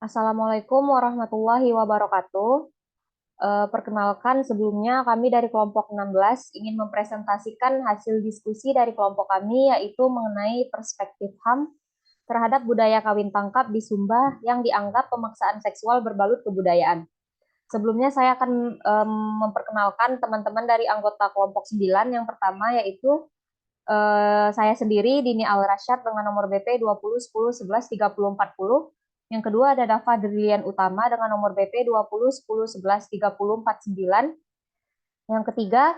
Assalamualaikum warahmatullahi wabarakatuh. Perkenalkan sebelumnya kami dari kelompok 16 ingin mempresentasikan hasil diskusi dari kelompok kami yaitu mengenai perspektif HAM terhadap budaya kawin tangkap di Sumba yang dianggap pemaksaan seksual berbalut kebudayaan. Sebelumnya saya akan memperkenalkan teman-teman dari anggota kelompok 9. Yang pertama yaitu saya sendiri Dini Al Rasyad dengan nomor BP 20 10 11 30 40. Yang kedua ada Dava Drilian Utama dengan nomor BP 20 10 11 30 49. Yang ketiga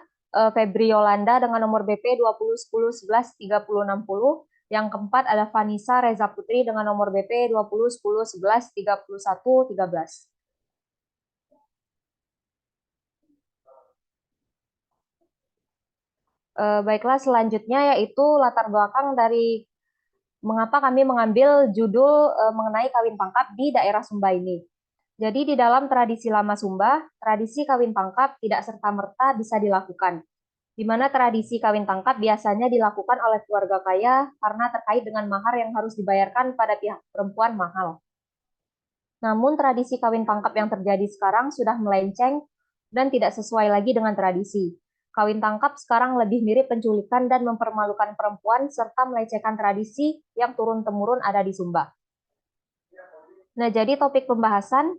Febri Yolanda dengan nomor BP 20 10 11 30 60. Yang keempat ada Vanessa Reza Putri dengan nomor BP 20 10 11 31 13. Baiklah, selanjutnya yaitu latar belakang dari mengapa kami mengambil judul mengenai kawin tangkap di daerah Sumba ini. Jadi di dalam tradisi lama Sumba, tradisi kawin tangkap tidak serta-merta bisa dilakukan, di mana tradisi kawin tangkap biasanya dilakukan oleh keluarga kaya karena terkait dengan mahar yang harus dibayarkan pada pihak perempuan mahal. Namun tradisi kawin tangkap yang terjadi sekarang sudah melenceng dan tidak sesuai lagi dengan tradisi. Kawin tangkap sekarang lebih mirip penculikan dan mempermalukan perempuan serta melecehkan tradisi yang turun-temurun ada di Sumba. Nah, jadi topik pembahasan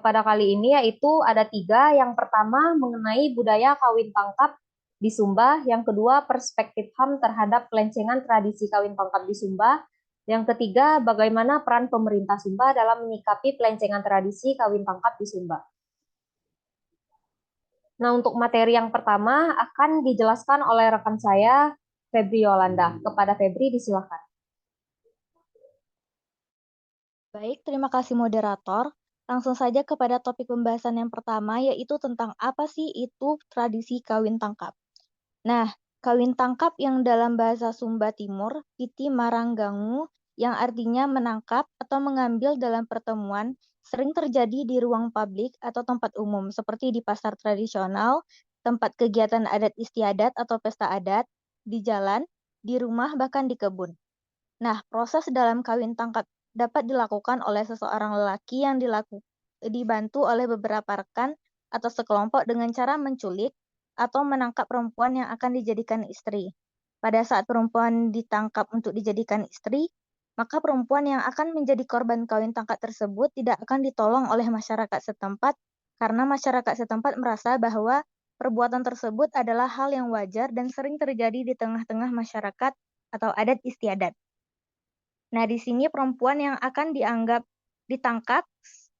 pada kali ini yaitu ada 3. Yang pertama mengenai budaya kawin tangkap di Sumba. Yang kedua perspektif HAM terhadap pelencengan tradisi kawin tangkap di Sumba. Yang ketiga bagaimana peran pemerintah Sumba dalam menyikapi pelencengan tradisi kawin tangkap di Sumba. Nah, untuk materi yang pertama akan dijelaskan oleh rekan saya, Febri Yolanda. Kepada Febri, disilakan. Baik, terima kasih moderator. Langsung saja kepada topik pembahasan yang pertama, yaitu tentang apa sih itu tradisi kawin tangkap. Nah, kawin tangkap yang dalam bahasa Sumba Timur, Piti Maranggangu, yang artinya menangkap atau mengambil dalam pertemuan, sering terjadi di ruang publik atau tempat umum, seperti di pasar tradisional, tempat kegiatan adat istiadat atau pesta adat, di jalan, di rumah, bahkan di kebun. Nah, proses dalam kawin tangkap dapat dilakukan oleh seseorang lelaki yang dibantu oleh beberapa rekan atau sekelompok dengan cara menculik atau menangkap perempuan yang akan dijadikan istri. Pada saat perempuan ditangkap untuk dijadikan istri, maka perempuan yang akan menjadi korban kawin tangkap tersebut tidak akan ditolong oleh masyarakat setempat karena masyarakat setempat merasa bahwa perbuatan tersebut adalah hal yang wajar dan sering terjadi di tengah-tengah masyarakat atau adat istiadat. Nah, di sini perempuan yang akan dianggap ditangkap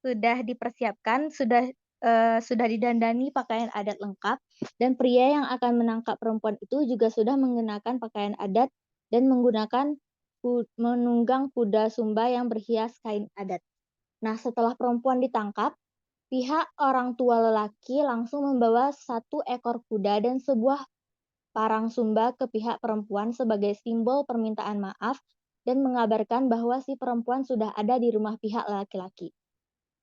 sudah dipersiapkan, sudah didandani pakaian adat lengkap, dan pria yang akan menangkap perempuan itu juga sudah mengenakan pakaian adat dan menunggang kuda Sumba yang berhias kain adat. Nah, setelah perempuan ditangkap, pihak orang tua lelaki langsung membawa 1 ekor kuda dan sebuah parang Sumba ke pihak perempuan sebagai simbol permintaan maaf dan mengabarkan bahwa si perempuan sudah ada di rumah pihak laki-laki.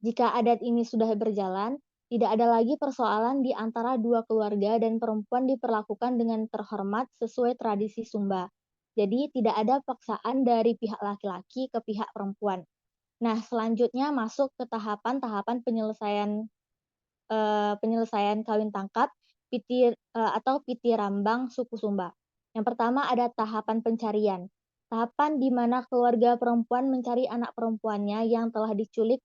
Jika adat ini sudah berjalan, tidak ada lagi persoalan di antara dua keluarga dan perempuan diperlakukan dengan terhormat sesuai tradisi Sumba. Jadi tidak ada paksaan dari pihak laki-laki ke pihak perempuan. Nah, selanjutnya masuk ke tahapan-tahapan penyelesaian kawin tangkap atau piti rambang suku Sumba. Yang pertama ada tahapan pencarian. Tahapan di mana keluarga perempuan mencari anak perempuannya yang telah diculik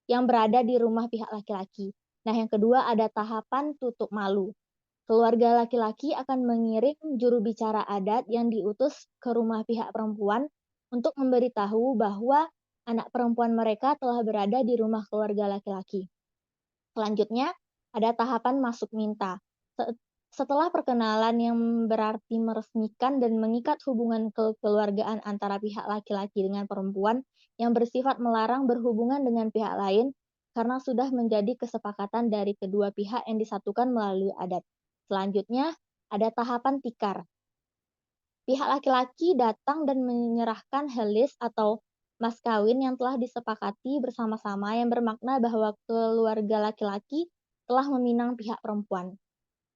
yang berada di rumah pihak laki-laki. Nah, yang kedua ada tahapan tutup malu. Keluarga laki-laki akan mengirim juru bicara adat yang diutus ke rumah pihak perempuan untuk memberitahu bahwa anak perempuan mereka telah berada di rumah keluarga laki-laki. Selanjutnya, ada tahapan masuk minta. Setelah perkenalan yang berarti meresmikan dan mengikat hubungan kekeluargaan antara pihak laki-laki dengan perempuan yang bersifat melarang berhubungan dengan pihak lain karena sudah menjadi kesepakatan dari kedua pihak yang disatukan melalui adat. Selanjutnya, ada tahapan tikar. Pihak laki-laki datang dan menyerahkan helis atau mas kawin yang telah disepakati bersama-sama yang bermakna bahwa keluarga laki-laki telah meminang pihak perempuan.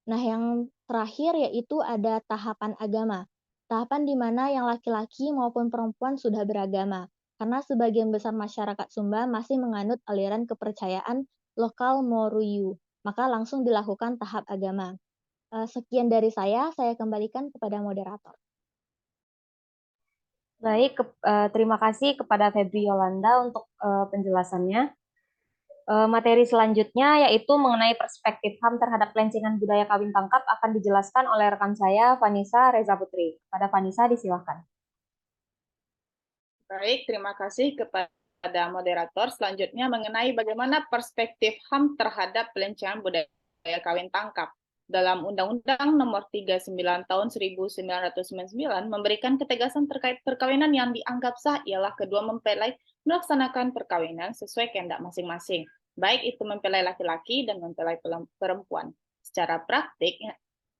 Nah, yang terakhir yaitu ada tahapan agama. Tahapan di mana yang laki-laki maupun perempuan sudah beragama. karena sebagian besar masyarakat Sumba masih menganut aliran kepercayaan lokal Moruyu, maka langsung dilakukan tahap agama. Sekian dari saya kembalikan kepada moderator. Baik, terima kasih kepada Febri Yolanda untuk penjelasannya. Materi selanjutnya yaitu mengenai perspektif HAM terhadap pelencingan budaya kawin tangkap akan dijelaskan oleh rekan saya, Vanessa Reza Putri. Pada Vanessa, disilakan. Baik, terima kasih kepada moderator. Selanjutnya mengenai bagaimana perspektif HAM terhadap pelencingan budaya kawin tangkap. Dalam Undang-Undang Nomor 39 Tahun 1999 memberikan ketegasan terkait perkawinan yang dianggap sah ialah kedua mempelai melaksanakan perkawinan sesuai kehendak masing-masing, baik itu mempelai laki-laki dan mempelai perempuan. Secara praktik,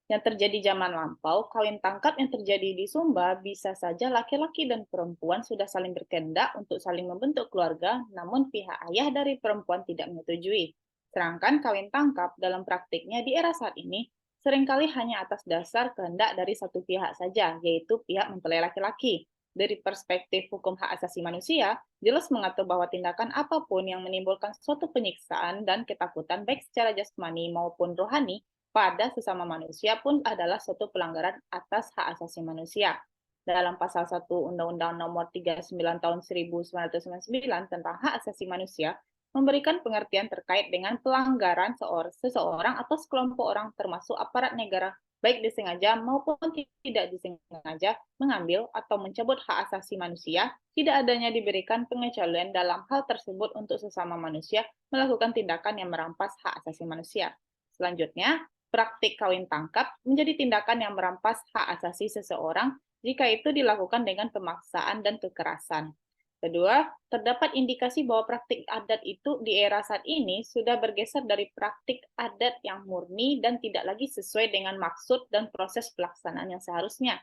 yang terjadi zaman lampau, kawin tangkap yang terjadi di Sumba bisa saja laki-laki dan perempuan sudah saling berkehendak untuk saling membentuk keluarga, namun pihak ayah dari perempuan tidak menyetujui. Sedangkan kawin tangkap dalam praktiknya di era saat ini seringkali hanya atas dasar kehendak dari satu pihak saja, yaitu pihak mempelai laki-laki. Dari perspektif hukum hak asasi manusia, jelas mengatur bahwa tindakan apapun yang menimbulkan suatu penyiksaan dan ketakutan baik secara jasmani maupun rohani pada sesama manusia pun adalah suatu pelanggaran atas hak asasi manusia. Dalam pasal 1 Undang-Undang Nomor 39 Tahun 1999 tentang hak asasi manusia, memberikan pengertian terkait dengan pelanggaran seseorang atau sekelompok orang termasuk aparat negara, baik disengaja maupun tidak disengaja, mengambil atau mencabut hak asasi manusia, tidak adanya diberikan pengecualian dalam hal tersebut untuk sesama manusia melakukan tindakan yang merampas hak asasi manusia. Selanjutnya, praktik kawin tangkap menjadi tindakan yang merampas hak asasi seseorang jika itu dilakukan dengan pemaksaan dan kekerasan. Kedua, terdapat indikasi bahwa praktik adat itu di era saat ini sudah bergeser dari praktik adat yang murni dan tidak lagi sesuai dengan maksud dan proses pelaksanaan yang seharusnya.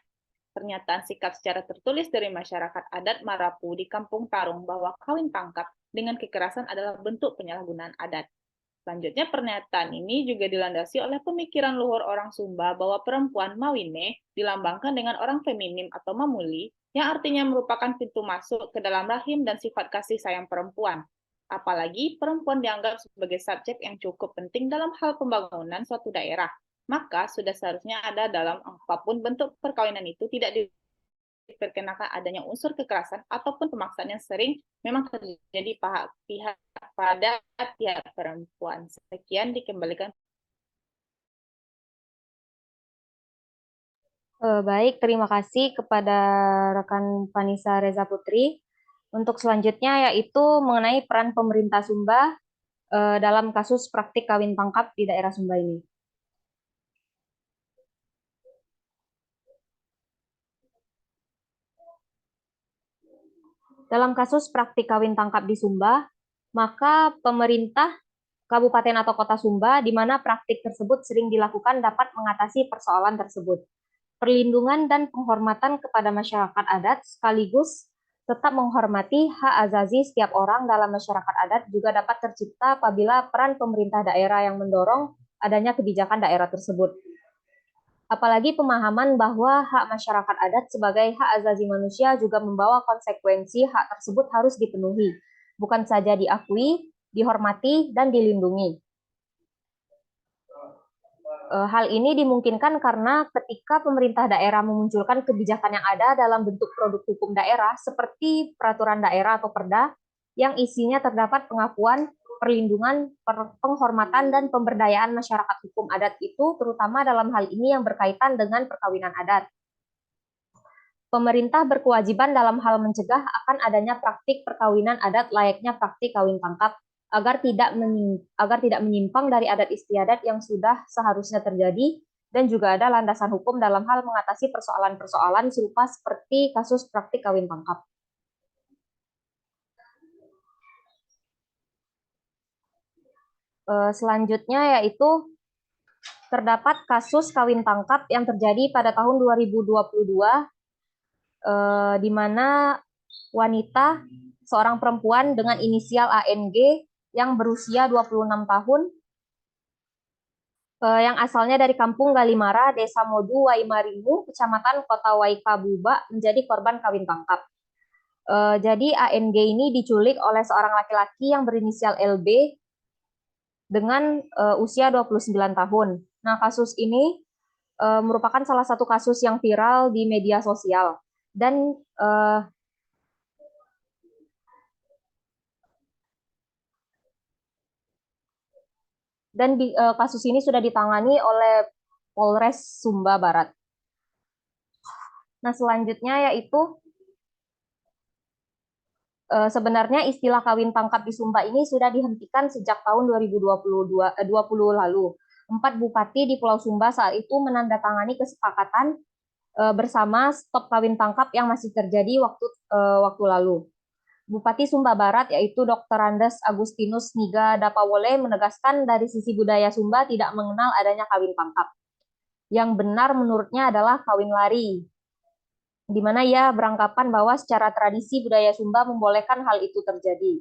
Pernyataan sikap secara tertulis dari masyarakat adat Marapu di Kampung Tarung bahwa kawin tangkap dengan kekerasan adalah bentuk penyalahgunaan adat. Selanjutnya, pernyataan ini juga dilandasi oleh pemikiran luhur orang Sumba bahwa perempuan mawine dilambangkan dengan orang feminim atau mamuli, yang artinya merupakan pintu masuk ke dalam rahim dan sifat kasih sayang perempuan. Apalagi perempuan dianggap sebagai subjek yang cukup penting dalam hal pembangunan suatu daerah. Maka sudah seharusnya ada dalam apapun bentuk perkawinan itu tidak diperkenakan adanya unsur kekerasan ataupun pemaksaan yang sering memang terjadi pihak pada pihak perempuan. Sekian dikembalikan. Baik, terima kasih kepada rekan Vanessa Reza Putri. Untuk selanjutnya yaitu mengenai peran pemerintah Sumba dalam kasus praktik kawin tangkap di daerah Sumba ini. Dalam kasus praktik kawin tangkap di Sumba, maka pemerintah kabupaten atau kota Sumba di mana praktik tersebut sering dilakukan dapat mengatasi persoalan tersebut. Perlindungan dan penghormatan kepada masyarakat adat sekaligus tetap menghormati hak azazi setiap orang dalam masyarakat adat juga dapat tercipta apabila peran pemerintah daerah yang mendorong adanya kebijakan daerah tersebut. Apalagi pemahaman bahwa hak masyarakat adat sebagai hak azazi manusia juga membawa konsekuensi hak tersebut harus dipenuhi, bukan saja diakui, dihormati, dan dilindungi. Hal ini dimungkinkan karena ketika pemerintah daerah memunculkan kebijakan yang ada dalam bentuk produk hukum daerah seperti peraturan daerah atau perda yang isinya terdapat pengakuan, perlindungan, penghormatan, dan pemberdayaan masyarakat hukum adat itu terutama dalam hal ini yang berkaitan dengan perkawinan adat. Pemerintah berkewajiban dalam hal mencegah akan adanya praktik perkawinan adat layaknya praktik kawin tangkap agar tidak menyimpang dari adat istiadat yang sudah seharusnya terjadi dan juga ada landasan hukum dalam hal mengatasi persoalan-persoalan serupa seperti kasus praktik kawin tangkap. Selanjutnya yaitu terdapat kasus kawin tangkap yang terjadi pada tahun 2022 di mana wanita seorang perempuan dengan inisial ANG yang berusia 26 tahun yang asalnya dari Kampung Galimara, Desa Modu, Waimaringu, Kecamatan Kota Waikabuba menjadi korban kawin tangkap. Jadi ANG ini diculik oleh seorang laki-laki yang berinisial LB dengan usia 29 tahun. Nah, kasus ini merupakan salah satu kasus yang viral di media sosial dan kasus ini sudah ditangani oleh Polres Sumba Barat. Nah, selanjutnya yaitu sebenarnya istilah kawin tangkap di Sumba ini sudah dihentikan sejak tahun 2020 lalu. 4 bupati di Pulau Sumba saat itu menandatangani kesepakatan bersama stop kawin tangkap yang masih terjadi waktu lalu. Bupati Sumba Barat yaitu Dr. Andes Agustinus Niga Dapawole menegaskan dari sisi budaya Sumba tidak mengenal adanya kawin tangkap. Yang benar menurutnya adalah kawin lari, di mana ia beranggapan bahwa secara tradisi budaya Sumba membolehkan hal itu terjadi.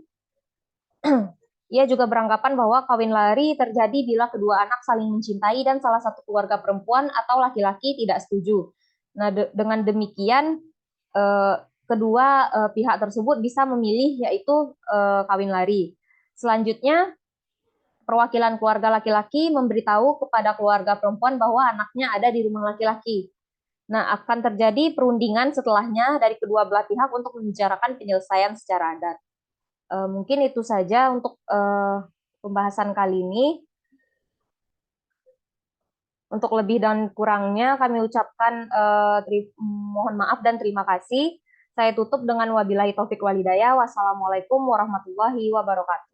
Ia juga beranggapan bahwa kawin lari terjadi bila kedua anak saling mencintai dan salah satu keluarga perempuan atau laki-laki tidak setuju. Nah, dengan demikian kedua pihak tersebut bisa memilih yaitu kawin lari. Selanjutnya, perwakilan keluarga laki-laki memberitahu kepada keluarga perempuan bahwa anaknya ada di rumah laki-laki. Nah, akan terjadi perundingan setelahnya dari kedua belah pihak untuk membicarakan penyelesaian secara adat. Mungkin itu saja untuk pembahasan kali ini. Untuk lebih dan kurangnya kami ucapkan mohon maaf dan terima kasih. Saya tutup dengan wabillahi taufik walhidayah. Wassalamualaikum warahmatullahi wabarakatuh.